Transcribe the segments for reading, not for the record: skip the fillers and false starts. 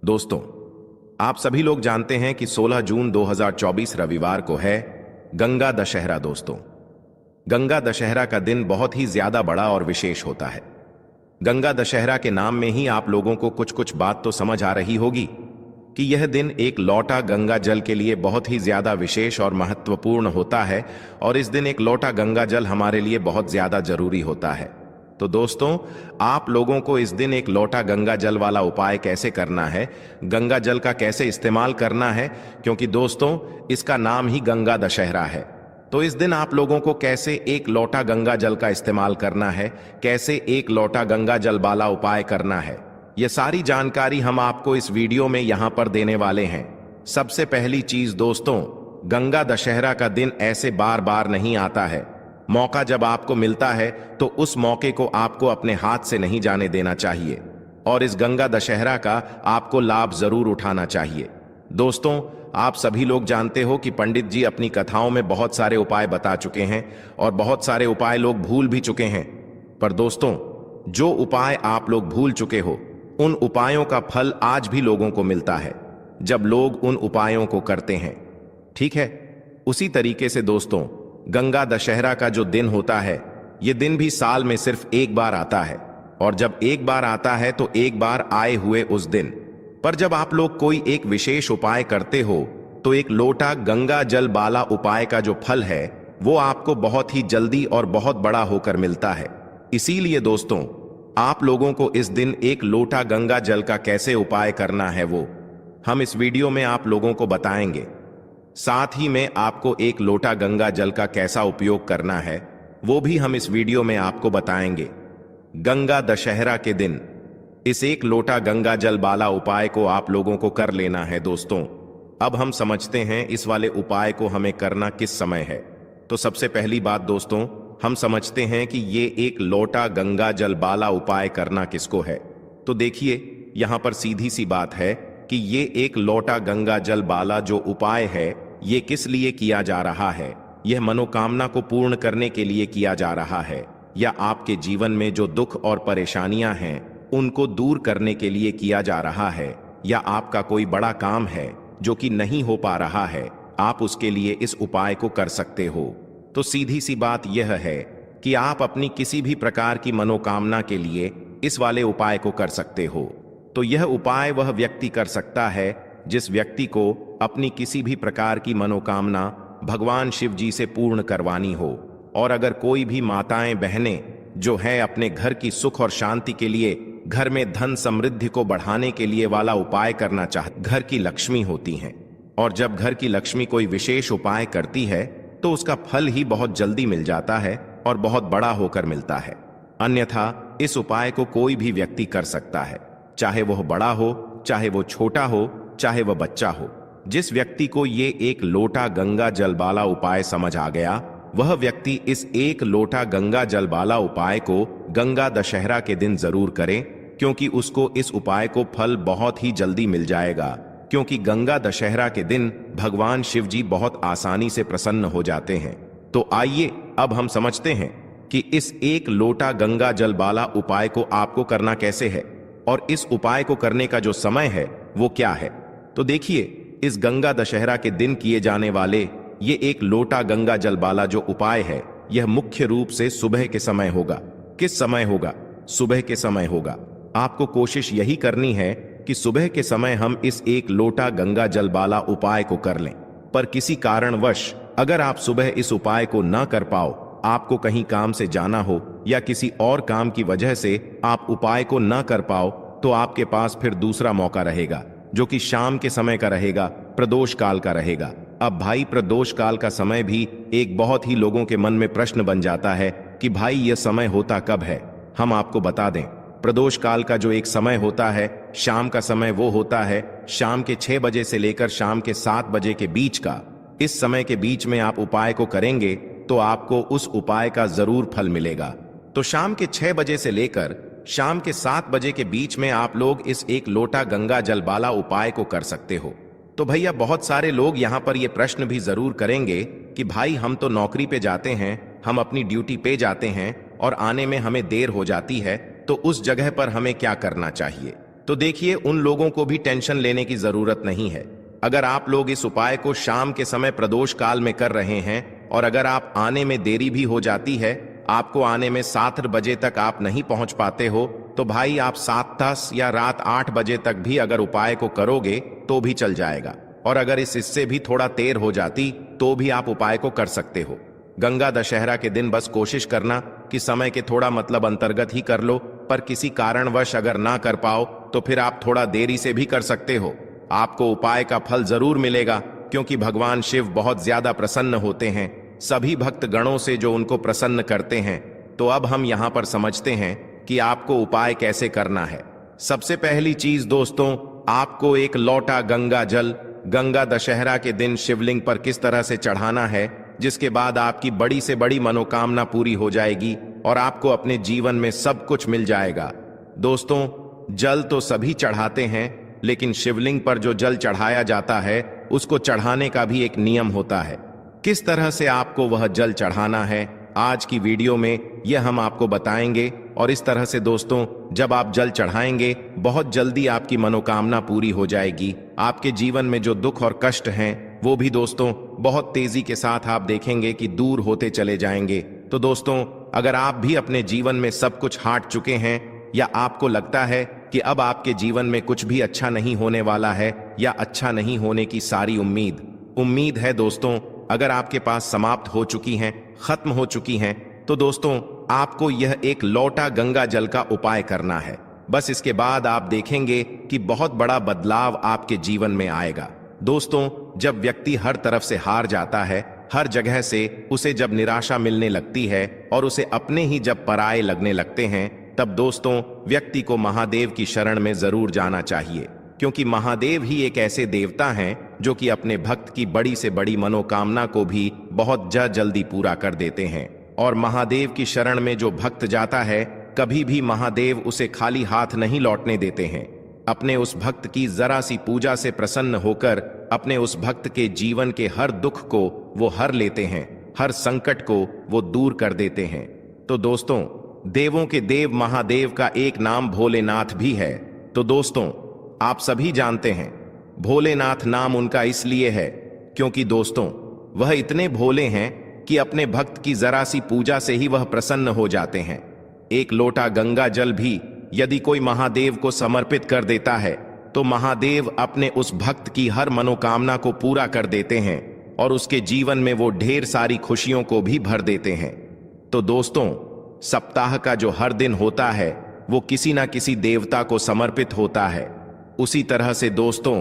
दोस्तों, आप सभी लोग जानते हैं कि 16 जून 2024 रविवार को है गंगा दशहरा। दोस्तों, गंगा दशहरा का दिन बहुत ही ज्यादा बड़ा और विशेष होता है। गंगा दशहरा के नाम में ही आप लोगों को कुछ कुछ बात तो समझ आ रही होगी कि यह दिन एक लोटा गंगा जल के लिए बहुत ही ज्यादा विशेष और महत्वपूर्ण होता है और इस दिन एक लोटा गंगा जल हमारे लिए बहुत ज्यादा जरूरी होता है। तो दोस्तों, आप लोगों को इस दिन एक लोटा गंगा जल वाला उपाय कैसे करना है, गंगा जल का कैसे इस्तेमाल करना है, क्योंकि दोस्तों इसका नाम ही गंगा दशहरा है। तो इस दिन आप लोगों को कैसे एक लोटा गंगा जल का इस्तेमाल करना है, कैसे एक लोटा गंगा जल वाला उपाय करना है, यह सारी जानकारी हम आपको इस वीडियो में यहां पर देने वाले हैं। सबसे पहली चीज दोस्तों, गंगा दशहरा का दिन ऐसे बार बार नहीं आता है। मौका जब आपको मिलता है तो उस मौके को आपको अपने हाथ से नहीं जाने देना चाहिए और इस गंगा दशहरा का आपको लाभ जरूर उठाना चाहिए। दोस्तों, आप सभी लोग जानते हो कि पंडित जी अपनी कथाओं में बहुत सारे उपाय बता चुके हैं और बहुत सारे उपाय लोग भूल भी चुके हैं। पर दोस्तों, जो उपाय आप लोग भूल चुके हो, उन उपायों का फल आज भी लोगों को मिलता है जब लोग उन उपायों को करते हैं। ठीक है, उसी तरीके से दोस्तों, गंगा दशहरा का जो दिन होता है, यह दिन भी साल में सिर्फ एक बार आता है और जब एक बार आता है तो एक बार आए हुए उस दिन पर जब आप लोग कोई एक विशेष उपाय करते हो तो एक लोटा गंगा जल वाला उपाय का जो फल है वो आपको बहुत ही जल्दी और बहुत बड़ा होकर मिलता है। इसीलिए दोस्तों, आप लोगों को इस दिन एक लोटा गंगा जल का कैसे उपाय करना है वो हम इस वीडियो में आप लोगों को बताएंगे। साथ ही में आपको एक लोटा गंगा जल का कैसा उपयोग करना है वो भी हम इस वीडियो में आपको बताएंगे। गंगा दशहरा के दिन इस एक लोटा गंगा जल वाला उपाय को आप लोगों को कर लेना है। दोस्तों, अब हम समझते हैं इस वाले उपाय को हमें करना किस समय है। तो सबसे पहली बात दोस्तों, हम समझते हैं कि ये एक लोटा गंगा जल वाला उपाय करना किसको है। तो देखिए, यहां पर सीधी सी बात है कि ये एक लोटा गंगा जल वाला जो उपाय है ये किस लिए किया जा रहा है। यह मनोकामना को पूर्ण करने के लिए किया जा रहा है या आपके जीवन में जो दुख और परेशानियां हैं उनको दूर करने के लिए किया जा रहा है, या आपका कोई बड़ा काम है जो कि नहीं हो पा रहा है, आप उसके लिए इस उपाय को कर सकते हो। तो सीधी सी बात यह है कि आप अपनी किसी भी प्रकार की मनोकामना के लिए इस वाले उपाय को कर सकते हो। तो यह उपाय वह व्यक्ति कर सकता है जिस व्यक्ति को अपनी किसी भी प्रकार की मनोकामना भगवान शिव जी से पूर्ण करवानी हो। और अगर कोई भी माताएं बहनें जो है अपने घर की सुख और शांति के लिए, घर में धन समृद्धि को बढ़ाने के लिए वाला उपाय करना चाहती, घर की लक्ष्मी होती हैं और जब घर की लक्ष्मी कोई विशेष उपाय करती है तो उसका फल ही बहुत जल्दी मिल जाता है और बहुत बड़ा होकर मिलता है। अन्यथा इस उपाय को कोई भी व्यक्ति कर सकता है, चाहे वह बड़ा हो, चाहे वो छोटा हो, चाहे वह बच्चा हो। जिस व्यक्ति को ये एक लोटा गंगा जल वाला उपाय समझ आ गया, वह व्यक्ति इस एक लोटा गंगा जल वाला उपाय को गंगा दशहरा के दिन जरूर करे, क्योंकि उसको इस उपाय को फल बहुत ही जल्दी मिल जाएगा। क्योंकि गंगा दशहरा के दिन भगवान शिव जी बहुत आसानी से प्रसन्न हो जाते हैं। तो आइए अब हम समझते हैं कि इस एक लोटा गंगा जल वाला उपाय को आपको करना कैसे है और इस उपाय को करने का जो समय है वो क्या है। तो देखिए, इस गंगा दशहरा के दिन किए जाने वाले ये एक लोटा गंगा जल वाला जो उपाय है, यह मुख्य रूप से सुबह के समय होगा। किस समय होगा? सुबह के समय होगा। आपको कोशिश यही करनी है कि सुबह के समय हम इस एक लोटा गंगा जल वाला उपाय को कर लें। पर किसी कारणवश अगर आप सुबह इस उपाय को ना कर पाओ, आपको कहीं काम से जाना हो या किसी और काम की वजह से आप उपाय को ना कर पाओ, तो आपके पास फिर दूसरा मौका रहेगा जो कि शाम के समय का रहेगा, प्रदोष काल का रहेगा। अब भाई, प्रदोष काल का समय भी एक बहुत ही लोगों के मन में प्रश्न बन जाता है कि भाई यह समय होता कब है। हम आपको बता दें, प्रदोष काल का जो एक समय होता है, शाम का समय, वो होता है शाम के 6 बजे से लेकर शाम के 7 बजे के बीच का। इस समय के बीच में आप उपाय को करेंगे तो आपको उस उपाय का जरूर फल मिलेगा। तो शाम के 6 बजे से लेकर शाम के 7 बजे के बीच में आप लोग इस एक लोटा गंगा जल वाला उपाय को कर सकते हो। तो भैया, बहुत सारे लोग यहाँ पर ये प्रश्न भी जरूर करेंगे कि भाई हम तो नौकरी पे जाते हैं, हम अपनी ड्यूटी पे जाते हैं और आने में हमें देर हो जाती है, तो उस जगह पर हमें क्या करना चाहिए। तो देखिए उन लोगों को भी टेंशन लेने की जरूरत नहीं है। अगर आप लोग इस उपाय को शाम के समय प्रदोष काल में कर रहे हैं और अगर आप आने में देरी भी हो जाती है, आपको आने में 7 बजे तक आप नहीं पहुंच पाते हो, तो भाई आप 7:10 या रात 8 बजे तक भी अगर उपाय को करोगे तो भी चल जाएगा। और अगर इससे भी थोड़ा देर हो जाती तो भी आप उपाय को कर सकते हो। गंगा दशहरा के दिन बस कोशिश करना कि समय के थोड़ा अंतर्गत ही कर लो, पर किसी कारणवश अगर ना कर पाओ तो फिर आप थोड़ा देरी से भी कर सकते हो। आपको उपाय का फल जरूर मिलेगा, क्योंकि भगवान शिव बहुत ज्यादा प्रसन्न होते हैं सभी भक्त गणों से जो उनको प्रसन्न करते हैं। तो अब हम यहाँ पर समझते हैं कि आपको उपाय कैसे करना है। सबसे पहली चीज दोस्तों, आपको एक लोटा गंगा जल गंगा दशहरा के दिन शिवलिंग पर किस तरह से चढ़ाना है, जिसके बाद आपकी बड़ी से बड़ी मनोकामना पूरी हो जाएगी और आपको अपने जीवन में सब कुछ मिल जाएगा। दोस्तों, जल तो सभी चढ़ाते हैं, लेकिन शिवलिंग पर जो जल चढ़ाया जाता है उसको चढ़ाने का भी एक नियम होता है। किस तरह से आपको वह जल चढ़ाना है आज की वीडियो में यह हम आपको बताएंगे। और इस तरह से दोस्तों, जब आप जल चढ़ाएंगे बहुत जल्दी आपकी मनोकामना पूरी हो जाएगी। आपके जीवन में जो दुख और कष्ट हैं वो भी दोस्तों बहुत तेजी के साथ आप देखेंगे कि दूर होते चले जाएंगे। तो दोस्तों, अगर आप भी अपने जीवन में सब कुछ हाट चुके हैं या आपको लगता है कि अब आपके जीवन में कुछ भी अच्छा नहीं होने वाला है या अच्छा नहीं होने की सारी उम्मीद है दोस्तों, अगर आपके पास समाप्त हो चुकी हैं, खत्म हो चुकी हैं, तो दोस्तों आपको यह एक लोटा गंगा जल का उपाय करना है। बस इसके बाद आप देखेंगे कि बहुत बड़ा बदलाव आपके जीवन में आएगा। दोस्तों, जब व्यक्ति हर तरफ से हार जाता है, हर जगह से उसे जब निराशा मिलने लगती है और उसे अपने ही जब पराये लगने लगते हैं, तब दोस्तों व्यक्ति को महादेव की शरण में जरूर जाना चाहिए, क्योंकि महादेव ही एक ऐसे देवता हैं जो कि अपने भक्त की बड़ी से बड़ी मनोकामना को भी बहुत जल्दी पूरा कर देते हैं। और महादेव की शरण में जो भक्त जाता है, कभी भी महादेव उसे खाली हाथ नहीं लौटने देते हैं। अपने उस भक्त की जरा सी पूजा से प्रसन्न होकर अपने उस भक्त के जीवन के हर दुख को वो हर लेते हैं, हर संकट को वो दूर कर देते हैं। तो दोस्तों, देवों के देव महादेव का एक नाम भोलेनाथ भी है। तो दोस्तों, आप सभी जानते हैं भोलेनाथ नाम उनका इसलिए है क्योंकि दोस्तों वह इतने भोले हैं कि अपने भक्त की जरा सी पूजा से ही वह प्रसन्न हो जाते हैं। एक लोटा गंगा जल भी यदि कोई महादेव को समर्पित कर देता है तो महादेव अपने उस भक्त की हर मनोकामना को पूरा कर देते हैं और उसके जीवन में वो ढेर सारी खुशियों को भी भर देते हैं। तो दोस्तों, सप्ताह का जो हर दिन होता है वो किसी ना किसी देवता को समर्पित होता है। उसी तरह से दोस्तों,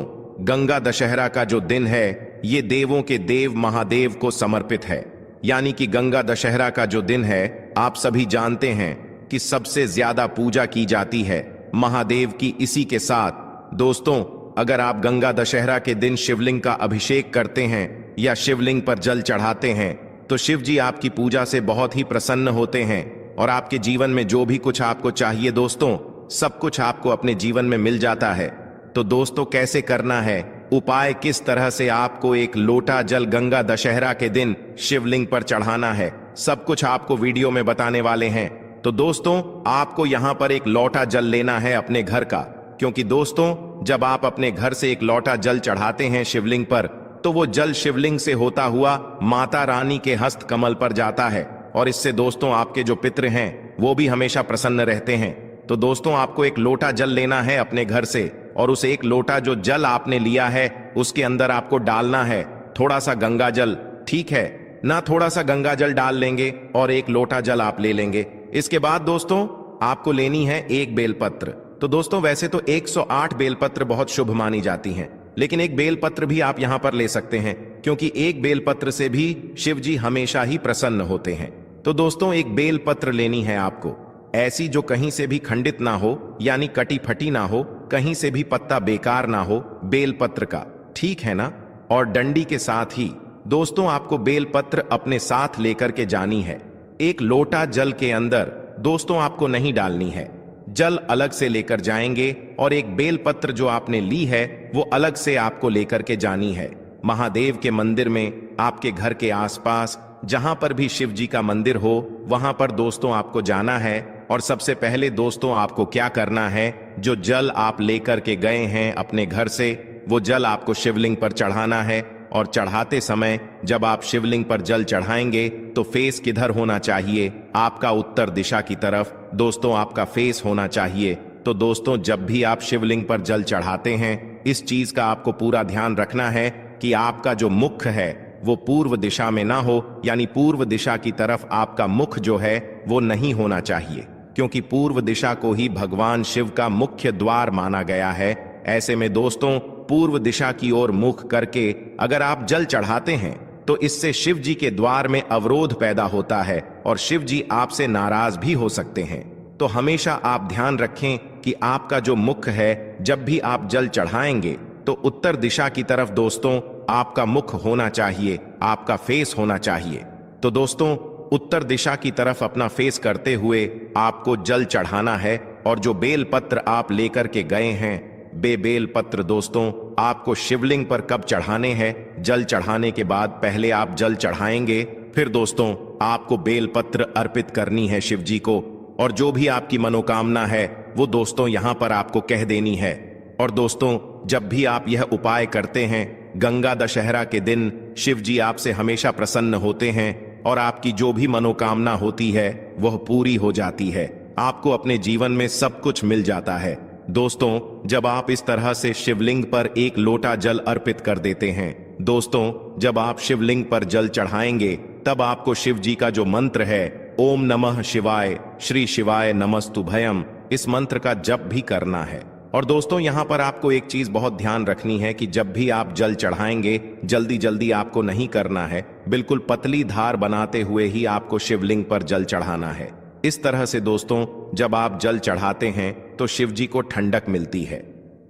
गंगा दशहरा का जो दिन है ये देवों के देव महादेव को समर्पित है। यानी कि गंगा दशहरा का जो दिन है, आप सभी जानते हैं कि सबसे ज्यादा पूजा की जाती है महादेव की। इसी के साथ दोस्तों, अगर आप गंगा दशहरा के दिन शिवलिंग का अभिषेक करते हैं या शिवलिंग पर जल चढ़ाते हैं तो शिव जी आपकी पूजा से बहुत ही प्रसन्न होते हैं और आपके जीवन में जो भी कुछ आपको चाहिए दोस्तों, सब कुछ आपको अपने जीवन में मिल जाता है। तो दोस्तों, कैसे करना है उपाय, किस तरह से आपको एक लोटा जल गंगा दशहरा के दिन शिवलिंग पर चढ़ाना है, सब कुछ आपको वीडियो में बताने वाले हैं। तो दोस्तों, आपको यहां पर एक लोटा जल लेना है अपने घर का, क्योंकि दोस्तों जब आप अपने घर से एक लोटा जल चढ़ाते हैं शिवलिंग पर तो वो जल शिवलिंग से होता हुआ माता रानी के हस्त कमल पर जाता है और इससे दोस्तों आपके जो पितृ हैं वो भी हमेशा प्रसन्न रहते हैं। तो दोस्तों, आपको एक लोटा जल लेना है अपने घर से और उस एक लोटा जो जल आपने लिया है उसके अंदर आपको डालना है थोड़ा सा गंगा जल, ठीक है ना? थोड़ा सा गंगा जल डाल लेंगे और एक लोटा जल आप ले लेंगे। इसके बाद दोस्तों आपको लेनी है एक बेलपत्र। तो दोस्तों, वैसे तो 108 बेलपत्र बहुत शुभ मानी जाती हैं, लेकिन एक बेलपत्र भी आप यहां पर ले सकते हैं, क्योंकि एक बेलपत्र से भी शिव जी हमेशा ही प्रसन्न होते हैं। तो दोस्तों, एक बेलपत्र लेनी है आपको, ऐसी जो कहीं से भी खंडित ना हो, यानी कटी फटी ना हो, कहीं से भी पत्ता बेकार ना हो, बेलपत्र का, ठीक है ना? और डंडी के साथ ही दोस्तों आपको बेलपत्र अपने साथ लेकर के जानी है। एक लोटा जल के अंदर दोस्तों आपको नहीं डालनी है, जल अलग से लेकर जाएंगे और एक बेलपत्र जो आपने ली है वो अलग से आपको लेकर के जानी है। महादेव के मंदिर में, आपके घर के आसपास जहां पर भी शिव जी का मंदिर हो वहां पर दोस्तों आपको जाना है और सबसे पहले दोस्तों आपको क्या करना है, जो जल आप लेकर के गए हैं अपने घर से, वो जल आपको शिवलिंग पर चढ़ाना है। और चढ़ाते समय जब आप शिवलिंग पर जल चढ़ाएंगे तो फेस किधर होना चाहिए? आपका उत्तर दिशा की तरफ दोस्तों आपका फेस होना चाहिए। तो दोस्तों जब भी आप शिवलिंग पर जल चढ़ाते हैं, इस चीज का आपको पूरा ध्यान रखना है कि आपका जो मुख है वो पूर्व दिशा में ना हो, यानी पूर्व दिशा की तरफ आपका मुख जो है वो नहीं होना चाहिए, क्योंकि पूर्व दिशा को ही भगवान शिव का मुख्य द्वार माना गया है। ऐसे में दोस्तों पूर्व दिशा की ओर मुख करके अगर आप जल चढ़ाते हैं तो इससे शिव जी के द्वार में अवरोध पैदा होता है और शिव जी आपसे नाराज भी हो सकते हैं। तो हमेशा आप ध्यान रखें कि आपका जो मुख है, जब भी आप जल चढ़ाएंगे तो उत्तर दिशा की तरफ दोस्तों आपका मुख होना चाहिए, आपका फेस होना चाहिए। तो दोस्तों उत्तर दिशा की तरफ अपना फेस करते हुए आपको जल चढ़ाना है। और जो बेल पत्र आप लेकर के गए हैं, बेल पत्र दोस्तों आपको शिवलिंग पर कब चढ़ाने हैं? जल चढ़ाने के बाद पहले आप जल चढ़ाएंगे, फिर दोस्तों आपको बेल पत्र अर्पित करनी है शिव जी को। और जो भी आपकी मनोकामना है वो दोस्तों यहां पर आपको कह देनी है। और दोस्तों जब भी आप यह उपाय करते हैं, गंगा दशहरा के दिन शिव जी आपसे हमेशा प्रसन्न होते हैं और आपकी जो भी मनोकामना होती है वह पूरी हो जाती है। आपको अपने जीवन में सब कुछ मिल जाता है। दोस्तों जब आप इस तरह से शिवलिंग पर एक लोटा जल अर्पित कर देते हैं, दोस्तों जब आप शिवलिंग पर जल चढ़ाएंगे तब आपको शिव जी का जो मंत्र है ओम नमः शिवाय श्री शिवाय नमस्तुभयम, इस मंत्र का जप भी करना है। और दोस्तों यहां पर आपको एक चीज बहुत ध्यान रखनी है कि जब भी आप जल चढ़ाएंगे जल्दी जल्दी आपको नहीं करना है, बिल्कुल पतली धार बनाते हुए ही आपको शिवलिंग पर जल चढ़ाना है। इस तरह से दोस्तों जब आप जल चढ़ाते हैं तो शिव जी को ठंडक मिलती है।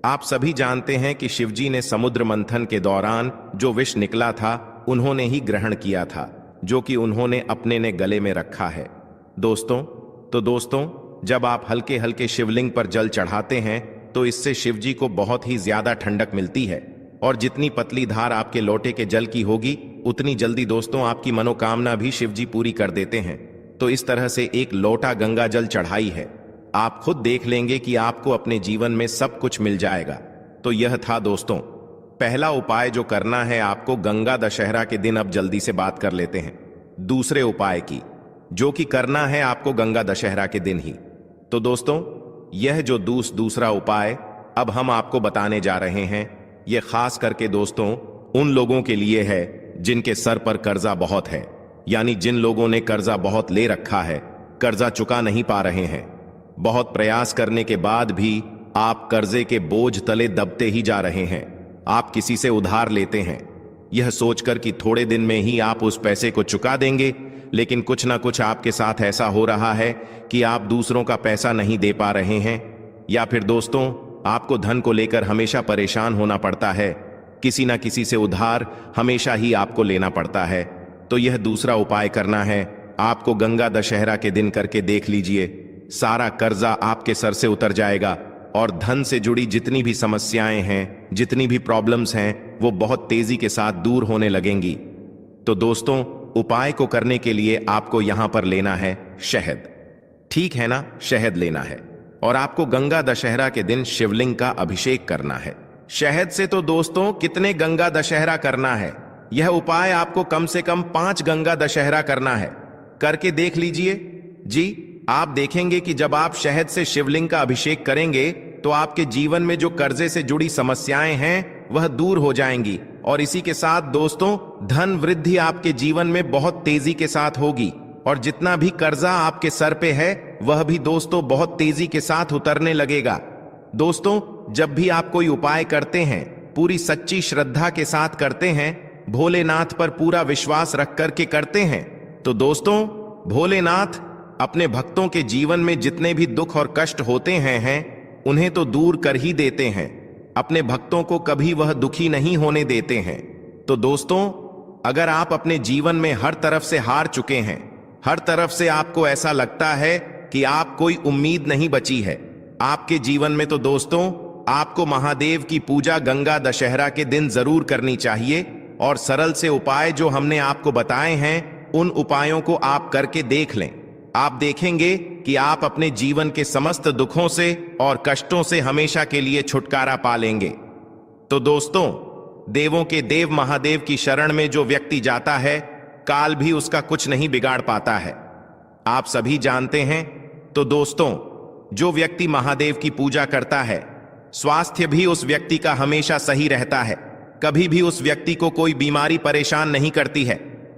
आप सभी जानते हैं कि शिव जी ने समुद्र मंथन के दौरान जो विष निकला था उन्होंने ही ग्रहण किया था, जो कि उन्होंने अपने ने गले में रखा है दोस्तों। तो दोस्तों जब आप हल्के हल्के शिवलिंग पर जल चढ़ाते हैं तो इससे शिव जी को बहुत ही ज्यादा ठंडक मिलती है। और जितनी पतली धार आपके लोटे के जल की होगी उतनी जल्दी दोस्तों आपकी मनोकामना भी शिव जी पूरी कर देते हैं। तो इस तरह से एक लोटा गंगा जल चढ़ाई है, आप खुद देख लेंगे कि आपको अपने जीवन में सब कुछ मिल जाएगा। तो यह था दोस्तों पहला उपाय जो करना है आपको गंगा दशहरा के दिन। अब जल्दी से बात कर लेते हैं दूसरे उपाय की, जो कि करना है आपको गंगा दशहरा के दिन ही। तो दोस्तों यह जो दूसरा उपाय अब हम आपको बताने जा रहे हैं, यह खास करके दोस्तों उन लोगों के लिए है जिनके सर पर कर्जा बहुत है, यानी जिन लोगों ने कर्जा बहुत ले रखा है, कर्जा चुका नहीं पा रहे हैं, बहुत प्रयास करने के बाद भी आप कर्जे के बोझ तले दबते ही जा रहे हैं। आप किसी से उधार लेते हैं यह सोचकर कि थोड़े दिन में ही आप उस पैसे को चुका देंगे, लेकिन कुछ ना कुछ आपके साथ ऐसा हो रहा है कि आप दूसरों का पैसा नहीं दे पा रहे हैं। या फिर दोस्तों आपको धन को लेकर हमेशा परेशान होना पड़ता है, किसी ना किसी से उधार हमेशा ही आपको लेना पड़ता है। तो यह दूसरा उपाय करना है आपको गंगा दशहरा के दिन करके देख लीजिए, सारा कर्जा आपके सर से उतर जाएगा और धन से जुड़ी जितनी भी समस्याएं हैं, जितनी भी प्रॉब्लम्स हैं, वो बहुत तेजी के साथ दूर होने लगेंगी। तो दोस्तों उपाय को करने के लिए आपको यहां पर लेना है शहद, ठीक है ना, शहद लेना है और आपको गंगा दशहरा के दिन शिवलिंग का अभिषेक करना है शहद से। तो दोस्तों कितने गंगा दशहरा करना है? यह उपाय आपको कम से कम 5 गंगा दशहरा करना है, करके देख लीजिए जी। आप देखेंगे कि जब आप शहद से शिवलिंग का अभिषेक करेंगे तो आपके जीवन में जो कर्जे से जुड़ी समस्याएं हैं वह दूर हो जाएंगी और इसी के साथ दोस्तों धन वृद्धि आपके जीवन में बहुत तेजी के साथ होगी और जितना भी कर्जा आपके सर पे है वह भी दोस्तों बहुत तेजी के साथ उतरने लगेगा। दोस्तों जब भी आप कोई उपाय करते हैं पूरी सच्ची श्रद्धा के साथ करते हैं, भोलेनाथ पर पूरा विश्वास रख करके करते हैं, तो दोस्तों भोलेनाथ अपने भक्तों के जीवन में जितने भी दुख और कष्ट होते हैं उन्हें तो दूर कर ही देते हैं, अपने भक्तों को कभी वह दुखी नहीं होने देते हैं। तो दोस्तों अगर आप अपने जीवन में हर तरफ से हार चुके हैं, हर तरफ से आपको ऐसा लगता है कि आप कोई उम्मीद नहीं बची है आपके जीवन में, तो दोस्तों आपको महादेव की पूजा गंगा दशहरा के दिन जरूर करनी चाहिए। और सरल से उपाय जो हमने आपको बताए हैं उन उपायों को आप करके देख लें। आप देखेंगे कि आप अपने जीवन के समस्त दुखों से और कष्टों से हमेशा के लिए छुटकारा पा लेंगे। तो दोस्तों, देवों के देव महादेव की शरण में जो व्यक्ति जाता है, काल भी उसका कुछ नहीं बिगाड़ पाता है। आप सभी जानते हैं। तो दोस्तों, जो व्यक्ति महादेव की पूजा करता है, स्वास्थ्य भी उस व्यक्ति का हमेशा सही रहता है। कभी भी उस व्यक्ति को कोई बीमारी परेशान नहीं करती है।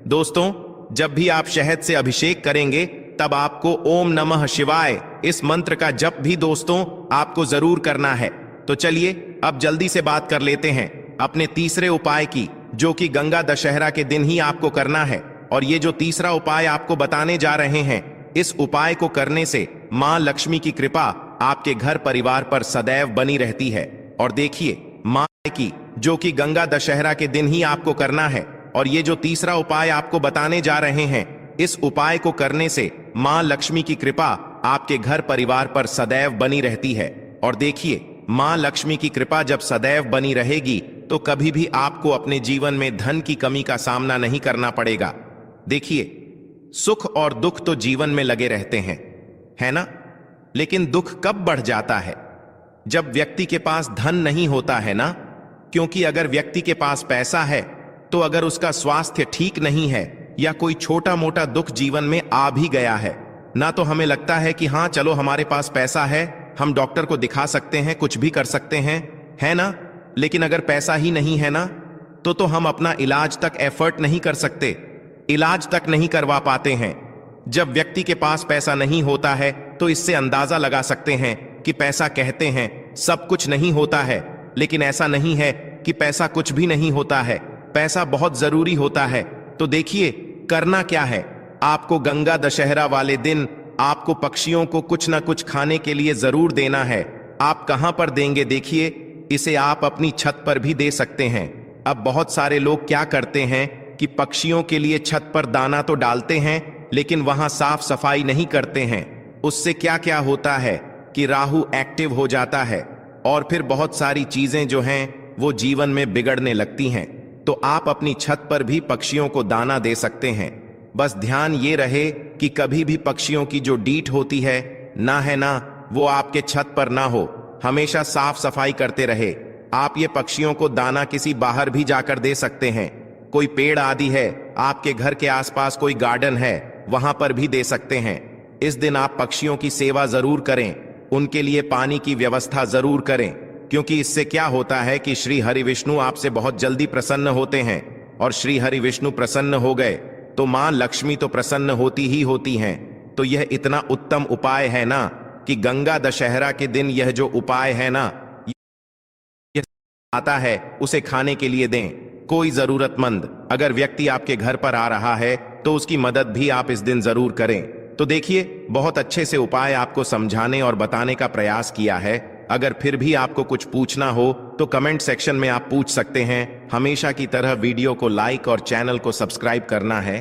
दोस्तों, जब भी आप शहद से अभिषेक करेंगे, तब आपको ओम नमः शिवाय इस मंत्र का जप भी दोस्तों आपको जरूर करना है। तो चलिए अब जल्दी से बात कर लेते हैं अपने तीसरे उपाय की, जो कि गंगा दशहरा के दिन ही आपको करना है। और ये जो तीसरा उपाय आपको बताने जा रहे हैं, इस उपाय को करने से मां लक्ष्मी की कृपा आपके घर परिवार पर सदैव बनी रहती है। और देखिए, मां की जो कि गंगा दशहरा के दिन ही आपको करना है। और ये जो तीसरा उपाय आपको बताने जा रहे हैं, इस उपाय को करने से मां लक्ष्मी की कृपा आपके घर परिवार पर सदैव बनी रहती है। और देखिए, मां लक्ष्मी की कृपा जब सदैव बनी रहेगी, तो कभी भी आपको अपने जीवन में धन की कमी का सामना नहीं करना पड़ेगा। देखिए, सुख और दुख तो जीवन में लगे रहते हैं, है ना? लेकिन दुख कब बढ़ जाता है? जब व्यक्ति के पास धन नहीं होता है ना। क्योंकि अगर व्यक्ति के पास पैसा है, तो अगर उसका स्वास्थ्य ठीक नहीं है या कोई छोटा मोटा दुख जीवन में आ भी गया है ना, तो हमें लगता है कि हाँ चलो हमारे पास पैसा है, हम डॉक्टर को दिखा सकते हैं, कुछ भी कर सकते हैं, है ना। लेकिन अगर पैसा ही नहीं है ना, तो हम अपना इलाज तक एफर्ट नहीं कर सकते, इलाज तक नहीं करवा पाते हैं। जब व्यक्ति के पास पैसा नहीं होता है, तो इससे अंदाजा लगा सकते हैं कि पैसा कहते हैं सब कुछ नहीं होता है, लेकिन ऐसा नहीं है कि पैसा कुछ भी नहीं होता है। पैसा बहुत जरूरी होता है। तो देखिए, करना क्या है, आपको गंगा दशहरा वाले दिन आपको पक्षियों को कुछ ना कुछ खाने के लिए जरूर देना है। आप कहां पर देंगे? देखिए, इसे आप अपनी छत पर भी दे सकते हैं। अब बहुत सारे लोग क्या करते हैं कि पक्षियों के लिए छत पर दाना तो डालते हैं, लेकिन वहां साफ सफाई नहीं करते हैं। उससे क्या क्या होता है कि राहु एक्टिव हो जाता है और फिर बहुत सारी चीजें जो हैं वो जीवन में बिगड़ने लगती हैं। तो आप अपनी छत पर भी पक्षियों को दाना दे सकते हैं। बस ध्यान ये रहे कि कभी भी पक्षियों की जो डीट होती है ना, वो आपके छत पर ना हो। हमेशा साफ सफाई करते रहे। आप ये पक्षियों को दाना किसी बाहर भी जाकर दे सकते हैं। कोई पेड़ आदि है, आपके घर के आसपास कोई गार्डन है, वहां पर भी दे सकते हैं। इस दिन आप पक्षियों की सेवा जरूर करें, उनके लिए पानी की व्यवस्था जरूर करें, क्योंकि इससे क्या होता है कि श्री हरि विष्णु आपसे बहुत जल्दी प्रसन्न होते हैं। और श्री हरि विष्णु प्रसन्न हो गए तो मां लक्ष्मी तो प्रसन्न होती ही होती हैं। तो यह इतना उत्तम उपाय है ना कि गंगा दशहरा के दिन यह जो उपाय है ना, यह आता है उसे खाने के लिए दें। कोई जरूरतमंद अगर व्यक्ति आपके घर पर आ रहा है, तो उसकी मदद भी आप इस दिन जरूर करें। तो देखिए, बहुत अच्छे से उपाय आपको समझाने और बताने का प्रयास किया है। अगर फिर भी आपको कुछ पूछना हो तो कमेंट सेक्शन में आप पूछ सकते हैं। हमेशा की तरह वीडियो को लाइक और चैनल को सब्सक्राइब करना है।